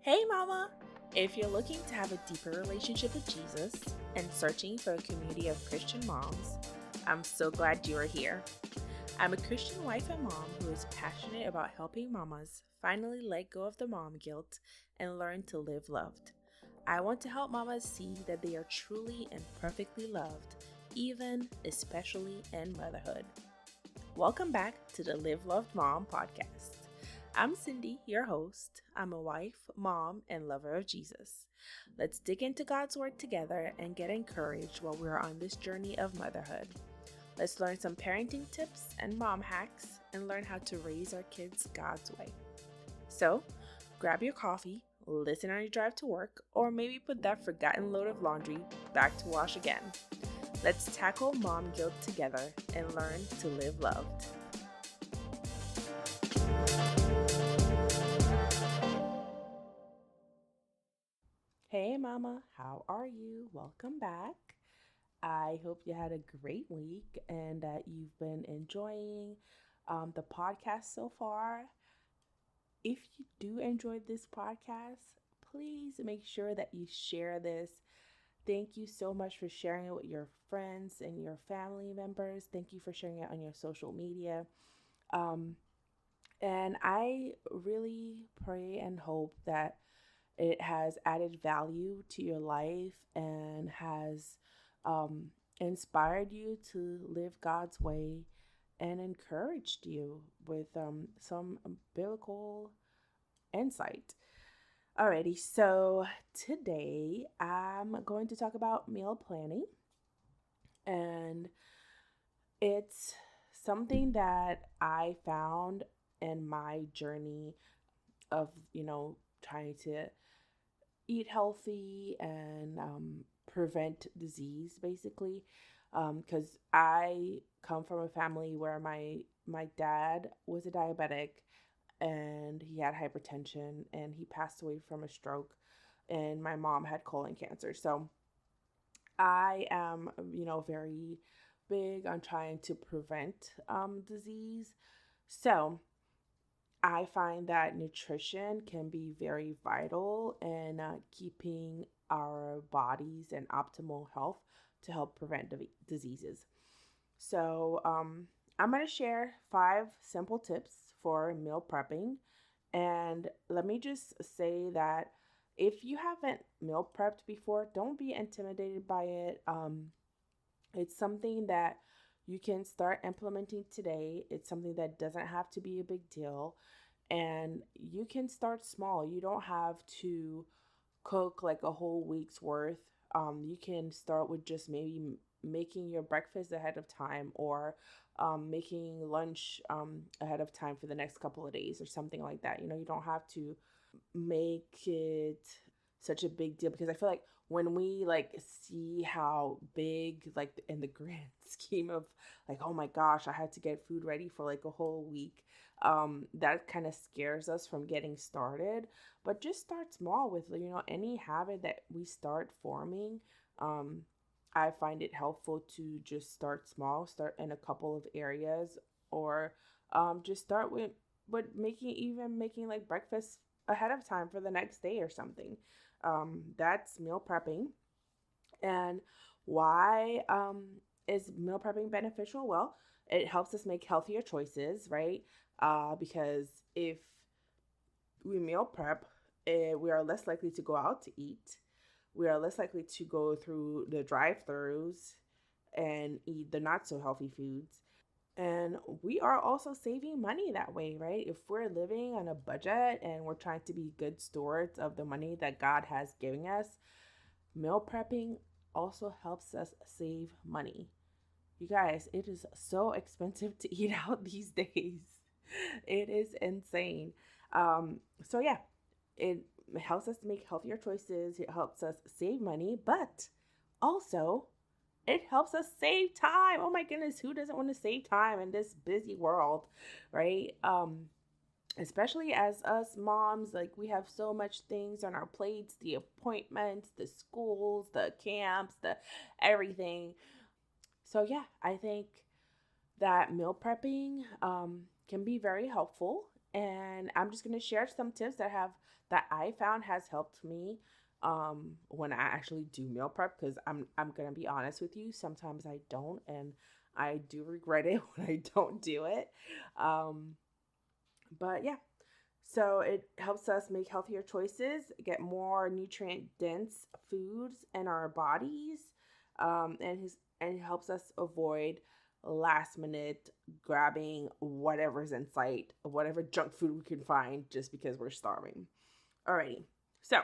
Hey, Mama! If you're looking to have a deeper relationship with Jesus and searching for a community of Christian moms, I'm so glad you are here. I'm a Christian wife and mom who is passionate about helping mamas finally let go of the mom guilt and learn to live loved. I want to help mamas see that they are truly and perfectly loved, even, especially in motherhood. Welcome back to the Live Loved Mom podcast. I'm Sindy, your host. I'm a wife, mom, and lover of Jesus. Let's dig into God's Word together and get encouraged while we're on this journey of motherhood. Let's learn some parenting tips and mom hacks and learn how to raise our kids God's way. So, grab your coffee, listen on your drive to work, or maybe put that forgotten load of laundry back to wash again. Let's tackle mom guilt together and learn to live loved. Hey mama, how are you? Welcome back. I hope you had a great week and that you've been enjoying the podcast so far. If you do enjoy this podcast, please make sure that you share this. Thank you so much for sharing it with your friends and your family members. Thank you for sharing it on your social media. Um, and I really pray and hope that it has added value to your life and has inspired you to live God's way and encouraged you with some biblical insight. Alrighty, so today I'm going to talk about meal planning, and it's something that I found in my journey of, trying to eat healthy and prevent disease, basically. Because I come from a family where my dad was a diabetic and he had hypertension and he passed away from a stroke, and my mom had colon cancer. So I am, very big on trying to prevent disease. So I find that nutrition can be very vital in keeping our bodies in optimal health to help prevent diseases. So, I'm going to share 5 simple tips for meal prepping. And let me just say that if you haven't meal prepped before, don't be intimidated by it. It's something that you can start implementing today. It's something that doesn't have to be a big deal. And you can start small. You don't have to cook like a whole week's worth. You can start with just maybe making your breakfast ahead of time, or making lunch ahead of time for the next couple of days or something like that. You don't have to make it such a big deal, because I feel like when we see how big, like in the grand scheme of like, oh my gosh, I had to get food ready for like a whole week, that kind of scares us from getting started. But just start small with any habit that we start forming. I find it helpful to just start small, start in a couple of areas, or just start with making like breakfast ahead of time for the next day or something. That's meal prepping. And why is meal prepping beneficial? Well, it helps us make healthier choices, right? Because if we meal prep, we are less likely to go out to eat. We are less likely to go through the drive-thrus and eat the not so healthy foods. And we are also saving money that way, right? If we're living on a budget and we're trying to be good stewards of the money that God has given us, meal prepping also helps us save money. You guys, it is so expensive to eat out these days. It is insane. So yeah, it helps us make healthier choices. It helps us save money, but also it helps us save time. Oh my goodness, who doesn't want to save time in this busy world, right? Especially as us moms, like we have so much things on our plates, the appointments, the schools, the camps, the everything. So yeah, I think that meal prepping can be very helpful and I'm just gonna share some tips that I found has helped me when I actually do meal prep, because I'm gonna be honest with you, sometimes I don't, and I do regret it when I don't do it. Um, but yeah, so it helps us make healthier choices, get more nutrient dense foods in our bodies, and it helps us avoid last minute grabbing whatever's in sight, whatever junk food we can find just because we're starving. Alrighty. So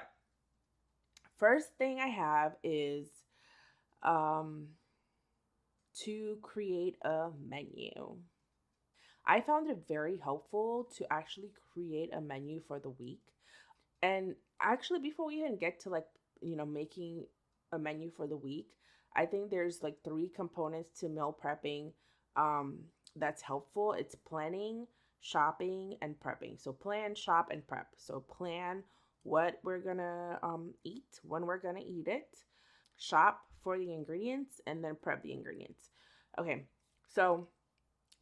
first thing I have is um, to create a menu. I found it very helpful to actually create a menu for the week. And actually, before we even get to making a menu for the week, I think there's like three components to meal prepping um, that's helpful. It's planning, shopping, and prepping. So plan, shop, and prep. So plan what we're gonna eat, when we're gonna eat it, shop for the ingredients, and then prep the ingredients. Okay, so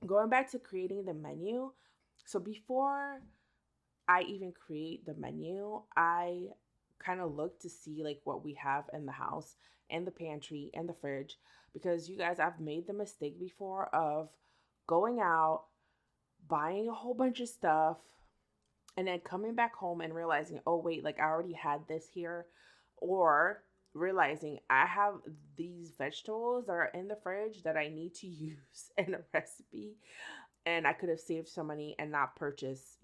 going back to creating the menu. So before I even create the menu, I kind of look to see like what we have in the house and the pantry and the fridge, because you guys, I've made the mistake before of going out, buying a whole bunch of stuff, and then coming back home and realizing, oh wait, like I already had this here, or realizing I have these vegetables that are in the fridge that I need to use in a recipe, and I could have saved some money and not purchase,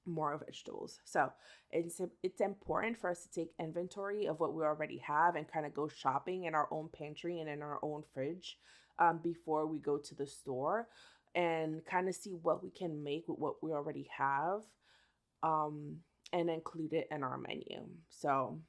more vegetables. So it's important for us to take inventory of what we already have and kind of go shopping in our own pantry and in our own fridge before we go to the store, and kind of see what we can make with what we already have, um, and include it in our menu. So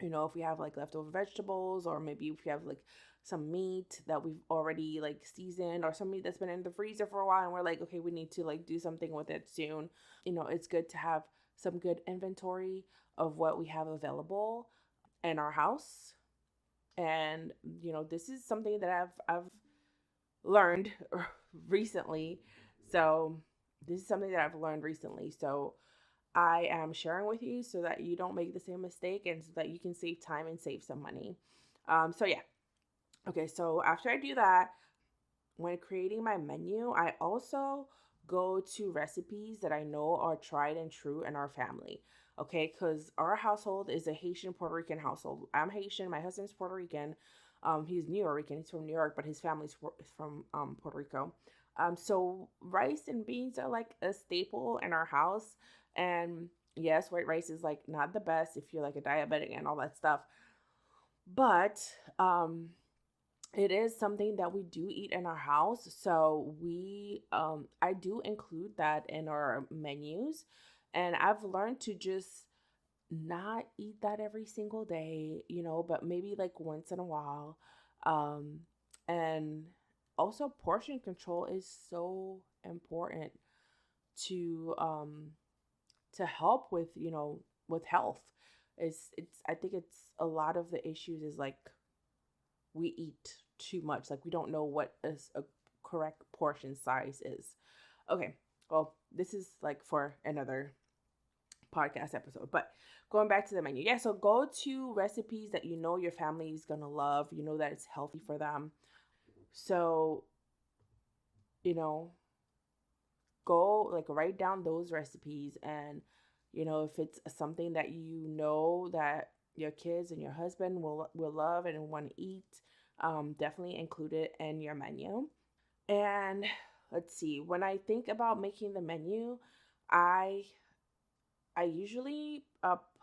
if we have like leftover vegetables, or maybe if we have like some meat that we've already like seasoned, or some meat that's been in the freezer for a while and we're like, okay, we need to like do something with it soon. It's good to have some good inventory of what we have available in our house. And this is something that I've learned recently. So this is something that I've learned recently. So I am sharing with you so that you don't make the same mistake, and so that you can save time and save some money. So yeah. Okay, so after I do that, when creating my menu, I also go to recipes that I know are tried and true in our family. Okay, because our household is a Haitian Puerto Rican household. I'm Haitian, my husband's Puerto Rican. He's New Yorker, he's from New York, but his family's from Puerto Rico. So rice and beans are like a staple in our house. And yes, white rice is like not the best if you're like a diabetic and all that stuff. But it is something that we do eat in our house. So I do include that in our menus. And I've learned to just not eat that every single day, but maybe like once in a while. Um, and also portion control is so important to help with, with health. It's I think it's a lot of the issues is like we eat too much. Like we don't know what is a correct portion size is. Okay, well, this is like for another podcast episode. But going back to the menu, yeah. So go to recipes that your family is gonna love. You know that it's healthy for them. So you know, go like write down those recipes, and if it's something that that your kids and your husband will love and want to eat, definitely include it in your menu. And let's see, when I think about making the menu, I I usually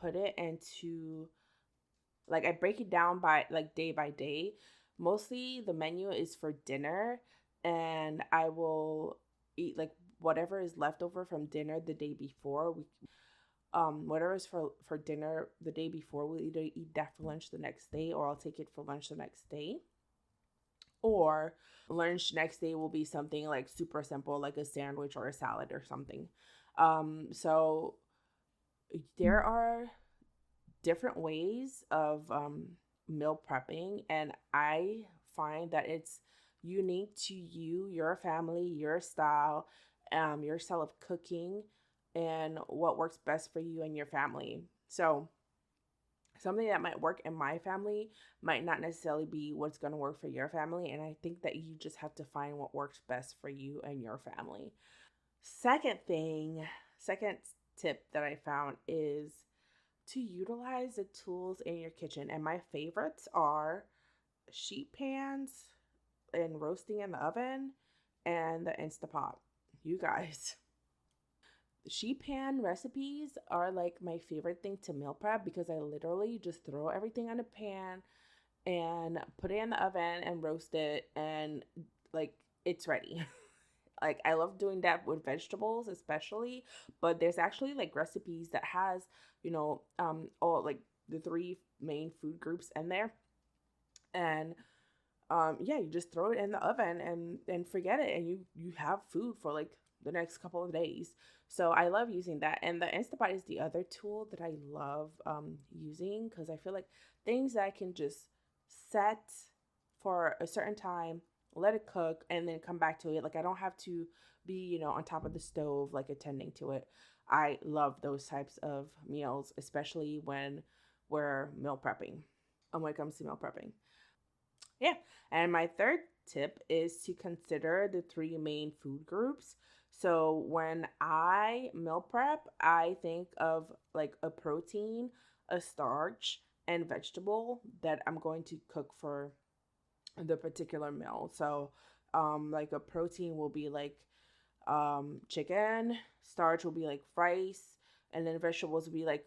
put it into, like, I break it down by like day by day. Mostly the menu is for dinner, and I will eat like whatever is left over from dinner the day before. Whatever is for dinner the day before, we'll either eat that for lunch the next day, or I'll take it for lunch the next day. Or lunch next day will be something like super simple, like a sandwich or a salad or something. So there are different ways of meal prepping, and I find that it's unique to you, your family, your style, your style of cooking and what works best for you and your family. So, something that might work in my family might not necessarily be what's going to work for your family. And I think that you just have to find what works best for you and your family. Second thing, second tip that I found is to utilize the tools in your kitchen. And my favorites are sheet pans and roasting in the oven and the Instapot. You guys, sheet pan recipes are like my favorite thing to meal prep because I literally just throw everything in a pan and put it in the oven and roast it, and like it's ready. Like I love doing that with vegetables especially, but there's actually like recipes that has, all like the three main food groups in there. And yeah, you just throw it in the oven and forget it, and you have food for like the next couple of days. So I love using that. And the Instapot is the other tool that I love using, because I feel like things that I can just set for a certain time, let it cook, and then come back to it. Like I don't have to be, on top of the stove, like attending to it. I love those types of meals, especially when we're meal prepping. When it comes to meal prepping. Yeah. And my third tip is to consider the three main food groups. So when I meal prep, I think of like a protein, a starch, and vegetable that I'm going to cook for the particular meal. So, like a protein will be like chicken, starch will be like rice, and then vegetables will be like,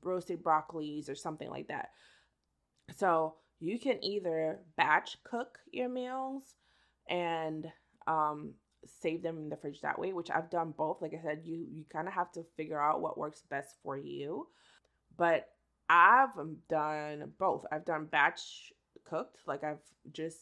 roasted broccolis or something like that. So you can either batch cook your meals and save them in the fridge that way, which I've done both. Like I said, you kind of have to figure out what works best for you. But I've done both. I've done batch cooked, like I've just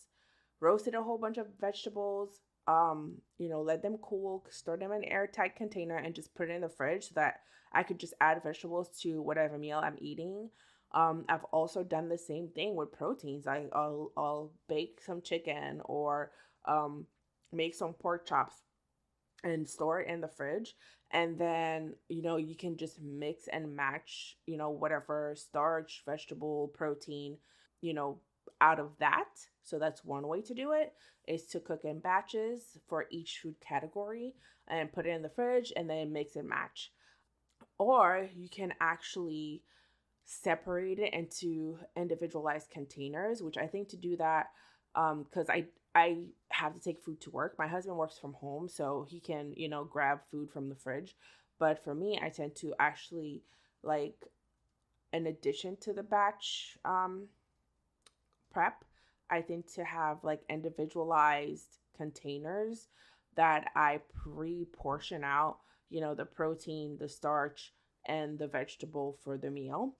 roasted a whole bunch of vegetables, let them cool, store them in an airtight container, and just put it in the fridge so that I could just add vegetables to whatever meal I'm eating. I've also done the same thing with proteins. I'll bake some chicken or make some pork chops and store it in the fridge. And then, you can just mix and match, whatever starch, vegetable, protein, you know, out of that. So that's one way to do it, is to cook in batches for each food category and put it in the fridge and then mix and match. Or you can actually separate it into individualized containers, which I think to do that, because I have to take food to work. My husband works from home, so he can, grab food from the fridge. But for me, I tend to actually, like, in addition to the batch prep, I think to have like individualized containers that I pre-portion out, the protein, the starch, and the vegetable for the meal.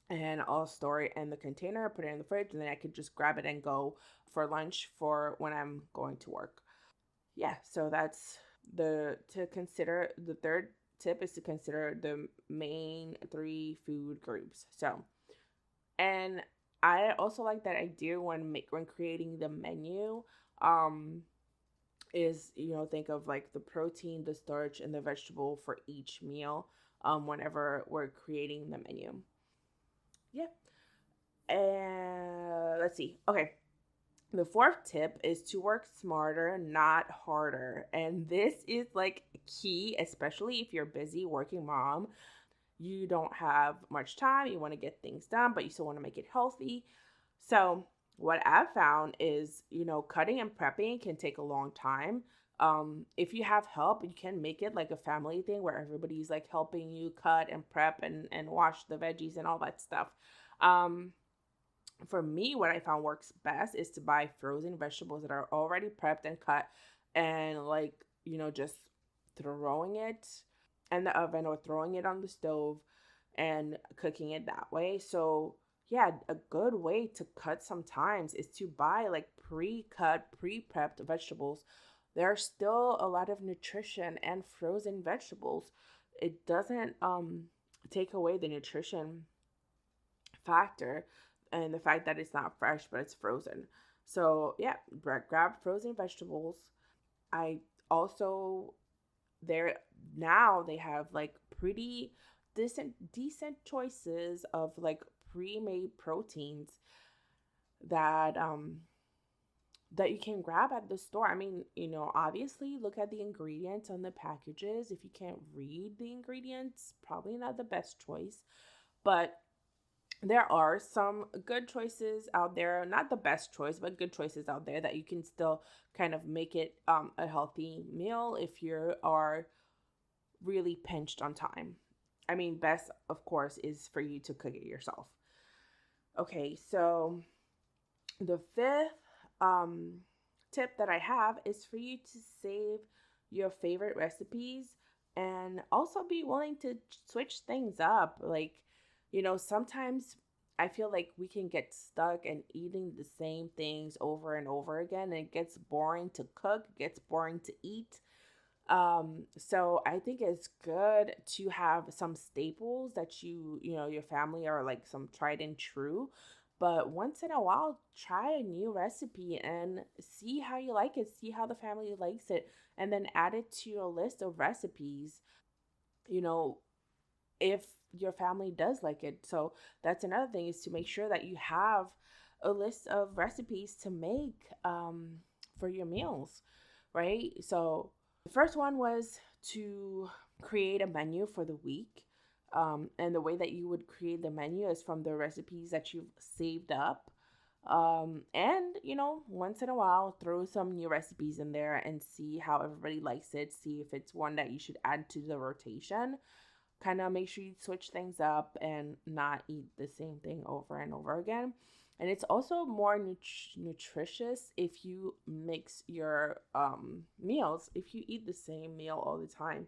And I'll store it in the container, put it in the fridge, and then I could just grab it and go for lunch for when I'm going to work. Yeah, so that's to consider. The third tip is to consider the main three food groups. So, and I also like that idea when creating the menu. Um, is think of like the protein, the starch, and the vegetable for each meal. Whenever we're creating the menu. Yeah. And let's see. Okay. The fourth tip is to work smarter, not harder. And this is like key, especially if you're a busy working mom. You don't have much time, you want to get things done, but you still want to make it healthy. So, what I've found is, cutting and prepping can take a long time. If you have help, you can make it like a family thing where everybody's like helping you cut and prep and wash the veggies and all that stuff. Um, for me, what I found works best is to buy frozen vegetables that are already prepped and cut, and like, just throwing it in the oven or throwing it on the stove and cooking it that way. So, yeah, a good way to cut sometimes is to buy like pre-cut, pre-prepped vegetables. There's still a lot of nutrition and frozen vegetables. It doesn't take away the nutrition factor and the fact that it's not fresh but it's frozen. So yeah, grab frozen vegetables. I also they're now they have like pretty decent choices of like pre-made proteins that that you can grab at the store. I mean, obviously look at the ingredients on the packages. If you can't read the ingredients, probably not the best choice. But there are some good choices out there, not the best choice, but good choices out there that you can still kind of make it a healthy meal if you are really pinched on time. I mean, best, of course, is for you to cook it yourself. Okay, so the fifth tip that I have is for you to save your favorite recipes and also be willing to switch things up. Like, sometimes I feel like we can get stuck in eating the same things over and over again, and it gets boring to cook, it gets boring to eat. So I think it's good to have some staples that your family are like some tried and true. But once in a while, try a new recipe and see how you like it, see how the family likes it, and then add it to your list of recipes, you know, if your family does like it. So that's another thing, is to make sure that you have a list of recipes to make for your meals, right? So the first one was to create a menu for the week. And the way that you would create the menu is from the recipes that you've saved up. And, once in a while, throw some new recipes in there and see how everybody likes it. See if it's one that you should add to the rotation. Kind of make sure you switch things up and not eat the same thing over and over again. And it's also more nutritious if you mix your meals. If you eat the same meal all the time,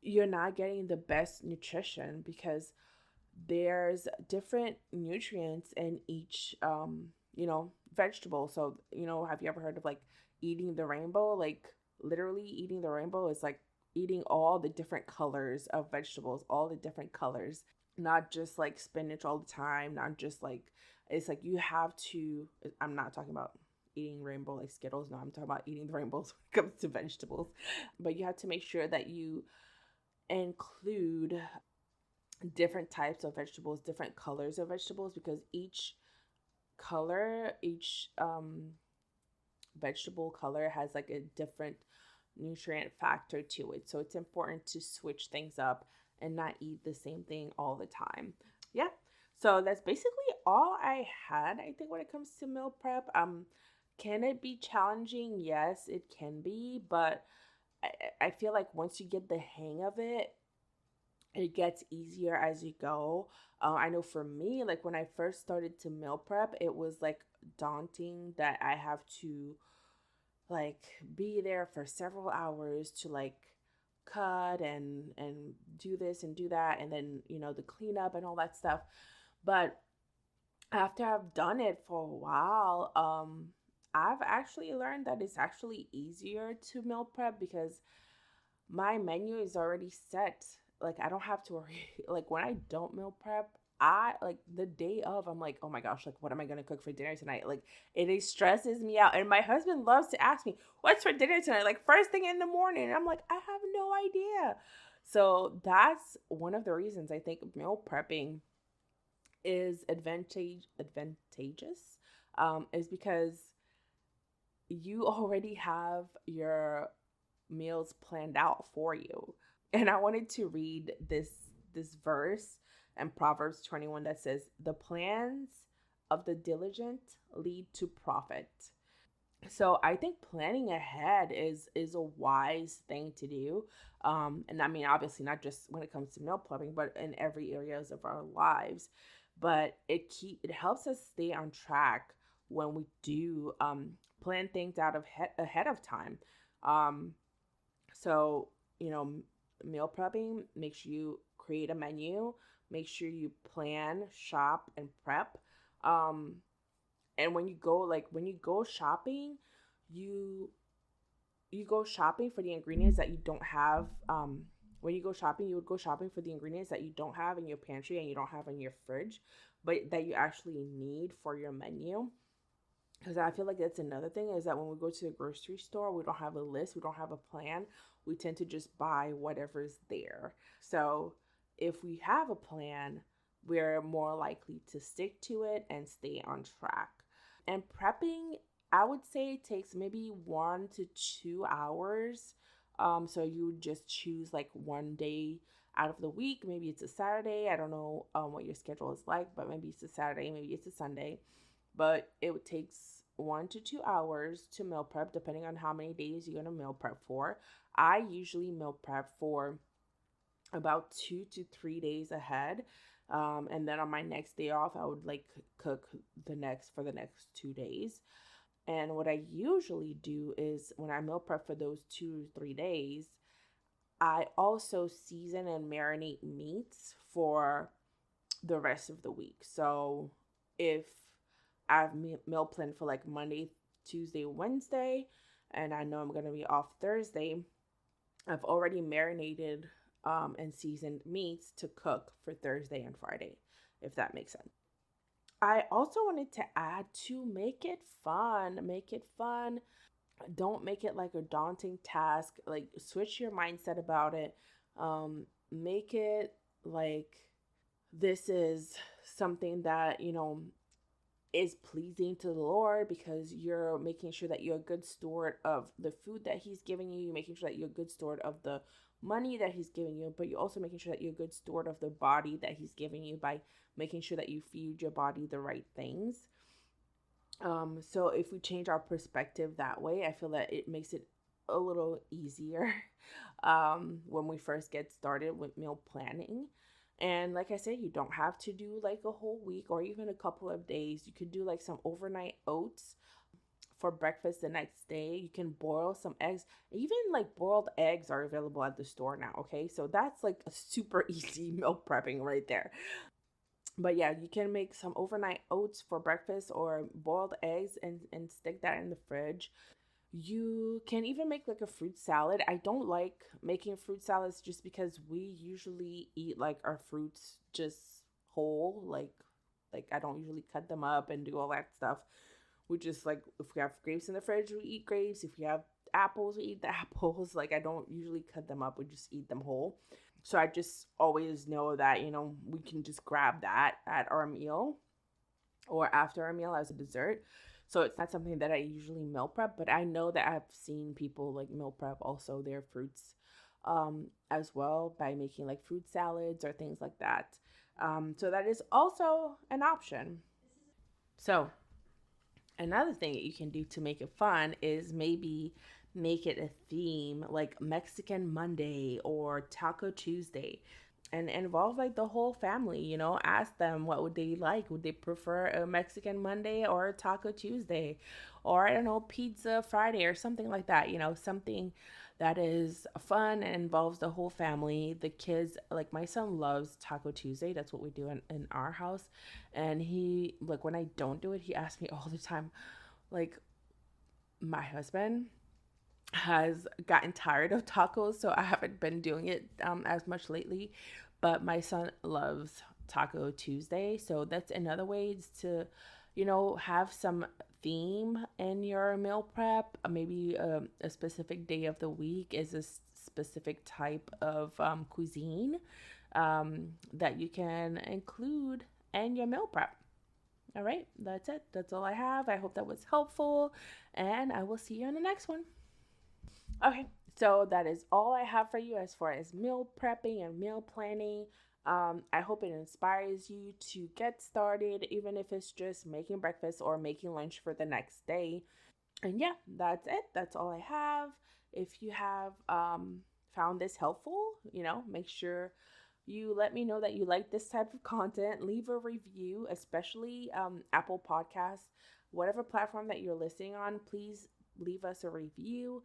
you're not getting the best nutrition because there's different nutrients in each vegetable. So, have you ever heard of like eating the rainbow? Like literally eating the rainbow is like eating all the different colors of vegetables, all the different colors, not just like spinach all the time, not just like, it's like you have to, I'm not talking about eating rainbow like Skittles. No, I'm talking about eating the rainbows when it comes to vegetables. But you have to make sure that you include different types of vegetables, different colors of vegetables, because each vegetable color has like a different nutrient factor to it. So it's important to switch things up and not eat the same thing all the time. Yeah. So that's basically all I had, I think, when it comes to meal prep. Can it be challenging? Yes, it can be, but I feel like once you get the hang of it, it gets easier as you go. I know for me, like when I first started to meal prep, it was like daunting that I have to like be there for several hours to like cut and do this and do that, and then the cleanup and all that stuff. But after I've done it for a while, I've actually learned that it's actually easier to meal prep because my menu is already set. Like I don't have to worry. Like when I don't meal prep, I like the day of, I'm like, oh my gosh, like what am I gonna cook for dinner tonight? Like it stresses me out. And my husband loves to ask me, what's for dinner tonight? Like first thing in the morning. And I'm like, I have no idea. So that's one of the reasons I think meal prepping is advantageous, is because you already have your meals planned out for you. And I wanted to read this verse in Proverbs 21 that says, "The plans of the diligent lead to profit." So I think planning ahead is a wise thing to do. And I mean, obviously not just when it comes to meal prepping, but in every areas of our lives. But it helps us stay on track when we do plan things out of ahead of time. Um, so meal prepping, make sure you create a menu, make sure you plan, shop, and prep. Um, and when you go shopping, you go shopping for the ingredients that you don't have. When you go shopping, you would go shopping for the ingredients that you don't have in your pantry and you don't have in your fridge, but that you actually need for your menu. Because I feel like that's another thing, is that when we go to the grocery store, we don't have a list, we don't have a plan. We tend to just buy whatever's there. So if we have a plan, we're more likely to stick to it and stay on track. And prepping, I would say it takes maybe 1 to 2 hours. So you would just choose like one day out of the week. Maybe it's a Saturday. I don't know what your schedule is like, but maybe it's a Saturday, maybe it's a Sunday. But it takes 1 to 2 hours to meal prep, depending on how many days you're gonna meal prep for. I usually meal prep for about 2 to 3 days ahead. And then on my next day off, I would like cook the next 2 days. And what I usually do is when I meal prep for those 2 or 3 days, I also season and marinate meats for the rest of the week. So if I've meal planned for like Monday, Tuesday, Wednesday, and I know I'm going to be off Thursday, I've already marinated and seasoned meats to cook for Thursday and Friday, if that makes sense. I also wanted to add to make it fun. Make it fun. Don't make it like a daunting task. Like, switch your mindset about it. Make it like this is something that, is pleasing to the Lord, because you're making sure that you're a good steward of the food that He's giving you. You're making sure that you're a good steward of the money that He's giving you, but you're also making sure that you're a good steward of the body that He's giving you by making sure that you feed your body the right things. So if we change our perspective that way, I feel that it makes it a little easier when we first get started with meal planning. And like I said, you don't have to do like a whole week or even a couple of days. You could do like some overnight oats for breakfast the next day. You can boil some eggs. Even like boiled eggs are available at the store now. Okay. So that's like a super easy meal prepping right there. But yeah, you can make some overnight oats for breakfast or boiled eggs and stick that in the fridge. You can even make like a fruit salad. I don't like making fruit salads just because we usually eat like our fruits just whole. Like I don't usually cut them up and do all that stuff. We just like, if we have grapes in the fridge, we eat grapes. If we have apples, we eat the apples. Like, I don't usually cut them up. We just eat them whole. So I just always know that, we can just grab that at our meal or after our meal as a dessert. So it's not something that I usually meal prep, but I know that I've seen people like meal prep also their fruits as well, by making like fruit salads or things like that. So that is also an option. So another thing that you can do to make it fun is maybe make it a theme, like Mexican Monday or Taco Tuesday, and involve like the whole family. Ask them what would they like. Would they prefer a Mexican Monday or a Taco Tuesday, or I don't know, Pizza Friday or something like that. Something that is fun and involves the whole family. The kids, like my son loves Taco Tuesday. That's what we do in our house. And he, like, when I don't do it, he asks me all the time, like, my husband has gotten tired of tacos, so I haven't been doing it as much lately. But my son loves Taco Tuesday, so that's another way to, have some theme in your meal prep. Maybe a specific day of the week is a specific type of cuisine that you can include in your meal prep. All right, that's it. That's all I have. I hope that was helpful, and I will see you on the next one. Okay, so that is all I have for you as far as meal prepping and meal planning. I hope it inspires you to get started, even if it's just making breakfast or making lunch for the next day. And yeah, that's it. That's all I have. If you have found this helpful, make sure you let me know that you like this type of content. Leave a review, especially Apple Podcasts, whatever platform that you're listening on. Please leave us a review.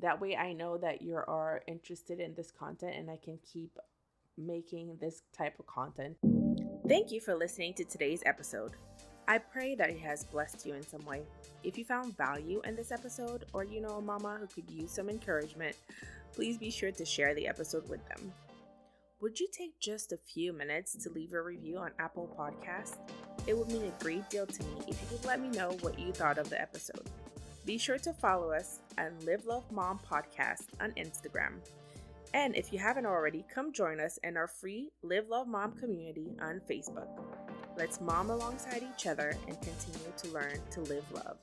That way I know that you are interested in this content and I can keep making this type of content. Thank you for listening to today's episode. I pray that it has blessed you in some way. If you found value in this episode, or you know a mama who could use some encouragement, please be sure to share the episode with them. Would you take just a few minutes to leave a review on Apple Podcasts? It would mean a great deal to me if you could let me know what you thought of the episode. Be sure to follow us at Live Love Mom Podcast on Instagram. And if you haven't already, come join us in our free Live Love Mom community on Facebook. Let's mom alongside each other and continue to learn to live love.